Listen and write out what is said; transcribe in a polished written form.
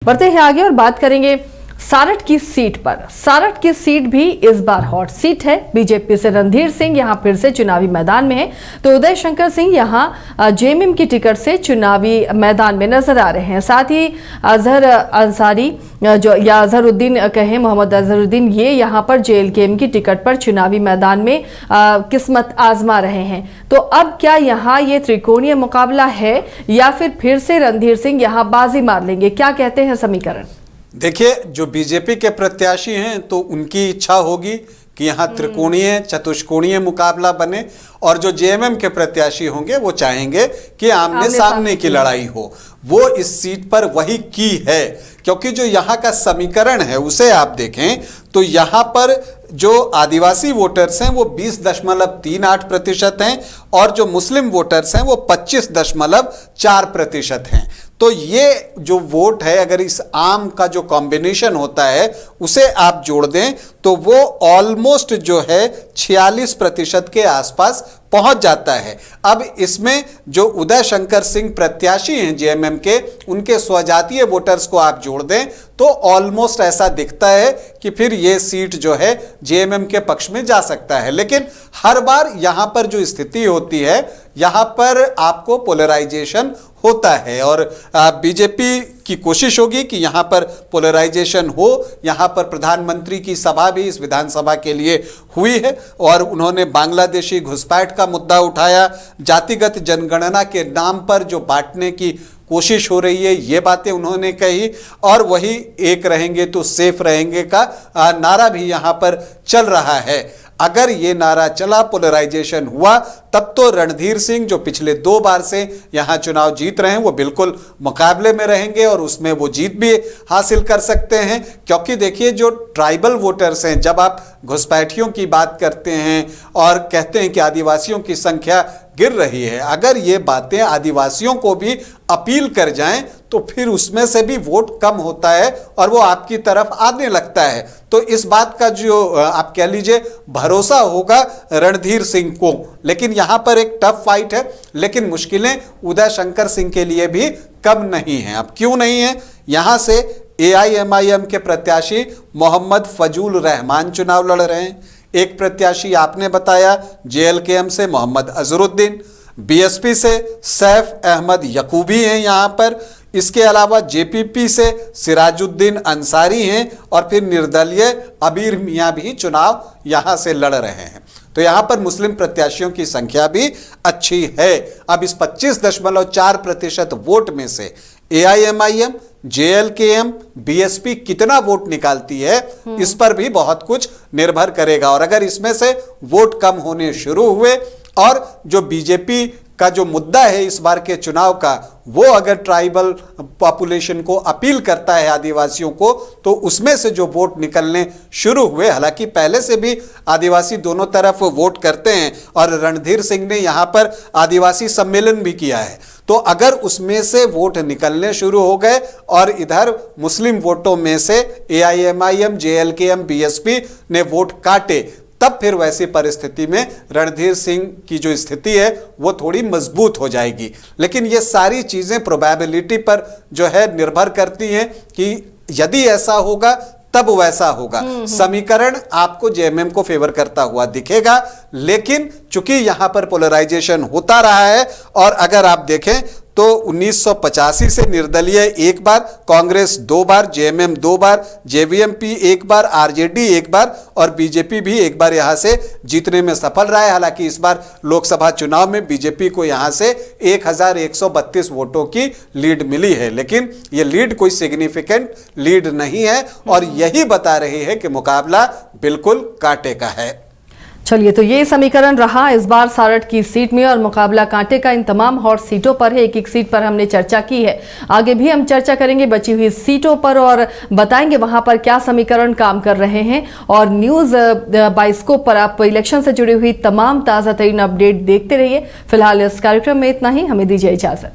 बढ़ते हैं आगे और बात करेंगे सारठ की सीट पर। सारठ की सीट भी इस बार हॉट सीट है। बीजेपी से रणधीर सिंह यहां फिर से चुनावी मैदान में है, तो उदय शंकर सिंह यहां जेएमएम की टिकट से चुनावी मैदान में नजर आ रहे हैं। साथ ही अजहर अंसारी जो या अजहरुद्दीन कहें, मोहम्मद अजहरुद्दीन, ये यहां पर जेएलकेएम की टिकट पर चुनावी मैदान में किस्मत आजमा रहे हैं। तो अब क्या यहां ये त्रिकोणीय मुकाबला है या फिर से रणधीर सिंह यहां बाजी मार लेंगे? क्या कहते हैं समीकरण? देखिए, जो बीजेपी के प्रत्याशी हैं तो उनकी इच्छा होगी कि यहाँ त्रिकोणीय चतुष्कोणीय मुकाबला बने, और जो जेएमएम के प्रत्याशी होंगे वो चाहेंगे कि आमने सामने की लड़ाई हो। वो इस सीट पर वही की है, क्योंकि जो यहाँ का समीकरण है उसे आप देखें तो यहाँ पर जो आदिवासी वोटर्स हैं वो 20.38% हैं और जो मुस्लिम वोटर्स हैं वो 25.4% हैं। तो ये जो वोट है, अगर इस आम का जो कॉम्बिनेशन होता है उसे आप जोड़ दें तो वो ऑलमोस्ट जो है 46% के आसपास पहुंच जाता है। अब इसमें जो उदय शंकर सिंह प्रत्याशी हैं जेएमएम के, उनके स्वजातीय वोटर्स को आप जोड़ दें तो ऑलमोस्ट ऐसा दिखता है कि फिर ये सीट जो है जेएमएम के पक्ष में जा सकता है। लेकिन हर बार यहां पर जो स्थिति होती है, यहां पर आपको पोलराइजेशन होता है और बीजेपी की कोशिश होगी कि यहां पर पोलराइजेशन हो। यहां पर प्रधानमंत्री की सभा भी इस विधानसभा के लिए हुई है और उन्होंने बांग्लादेशी घुसपैठ का मुद्दा उठाया, जातिगत जनगणना के नाम पर जो बांटने की कोशिश हो रही है ये बातें उन्होंने कही, और वही एक रहेंगे तो सेफ रहेंगे का नारा भी यहां पर चल रहा है। अगर ये नारा चला, पोलराइजेशन हुआ, तब तो रणधीर सिंह जो पिछले 2 बार से यहां चुनाव जीत रहे हैं वो बिल्कुल मुकाबले में रहेंगे और उसमें वो जीत भी हासिल कर सकते हैं। क्योंकि देखिए, जो ट्राइबल वोटर्स हैं, जब आप घुसपैठियों की बात करते हैं और कहते हैं कि आदिवासियों की संख्या गिर रही है, अगर ये बातें आदिवासियों को भी अपील कर जाएं तो फिर उसमें से भी वोट कम होता है और वो आपकी तरफ आने लगता है। तो इस बात का जो आप कह लीजिए भरोसा होगा रणधीर सिंह को। लेकिन यहां पर एक टफ फाइट है, लेकिन मुश्किलें उदय शंकर सिंह के लिए भी कम नहीं है। अब क्यों नहीं है? यहां से एआईएमआईएम के प्रत्याशी मोहम्मद फजूल रहमान चुनाव लड़ रहे हैं। एक प्रत्याशी आपने बताया जेएलकेएम से मोहम्मद अजहरुद्दीन, बीएसपी से सैफ अहमद यकूबी हैं यहां पर। इसके अलावा जेपीपी से सिराजुद्दीन अंसारी हैं और फिर निर्दलीय अबीर मियां भी चुनाव यहां से लड़ रहे हैं। तो यहां पर मुस्लिम प्रत्याशियों की संख्या भी अच्छी है। अब इस 25.4% वोट में से एआईएमआईएम, जेएलकेएम, बीएसपी कितना वोट निकालती है, इस पर भी बहुत कुछ निर्भर करेगा। और अगर इसमें से वोट कम होने शुरू हुए और जो बीजेपी का जो मुद्दा है इस बार के चुनाव का, वो अगर ट्राइबल पॉपुलेशन को अपील करता है, आदिवासियों को, तो उसमें से जो वोट निकलने शुरू हुए, हालांकि पहले से भी आदिवासी दोनों तरफ वोट करते हैं और रणधीर सिंह ने यहाँ पर आदिवासी सम्मेलन भी किया है, तो अगर उसमें से वोट निकलने शुरू हो गए और इधर मुस्लिम वोटों में से एआईएमआईएम, जेएलकेएम, बीएसपी ने वोट काटे, तब फिर वैसी परिस्थिति में रणधीर सिंह की जो स्थिति है वो थोड़ी मजबूत हो जाएगी। लेकिन ये सारी चीजें प्रोबेबिलिटी पर जो है निर्भर करती हैं कि यदि ऐसा होगा तब वैसा होगा। समीकरण आपको जेएमएम को फेवर करता हुआ दिखेगा, लेकिन चूंकि यहां पर पोलराइजेशन होता रहा है और अगर आप देखें तो 1985 से निर्दलीय 1 बार, कांग्रेस 2 बार, जेएमएम 2 बार, जेवीएमपी 1 बार, आरजेडी 1 बार और बीजेपी भी 1 बार यहां से जीतने में सफल रहा है। हालांकि इस बार लोकसभा चुनाव में बीजेपी को यहां से 1132 वोटों की लीड मिली है, लेकिन यह लीड कोई सिग्निफिकेंट लीड नहीं है और यही बता रही है कि मुकाबला बिल्कुल कांटे का है। चलिए, तो ये समीकरण रहा इस बार सारठ की सीट में और मुकाबला कांटे का इन तमाम हॉट सीटों पर है। एक सीट पर हमने चर्चा की है, आगे भी हम चर्चा करेंगे बची हुई सीटों पर और बताएंगे वहां पर क्या समीकरण काम कर रहे हैं। और न्यूज बाइस्कोप पर आप इलेक्शन से जुड़ी हुई तमाम ताजा तरीन अपडेट देखते रहिए। फिलहाल इस कार्यक्रम में इतना ही, हमें दीजिए इजाजत।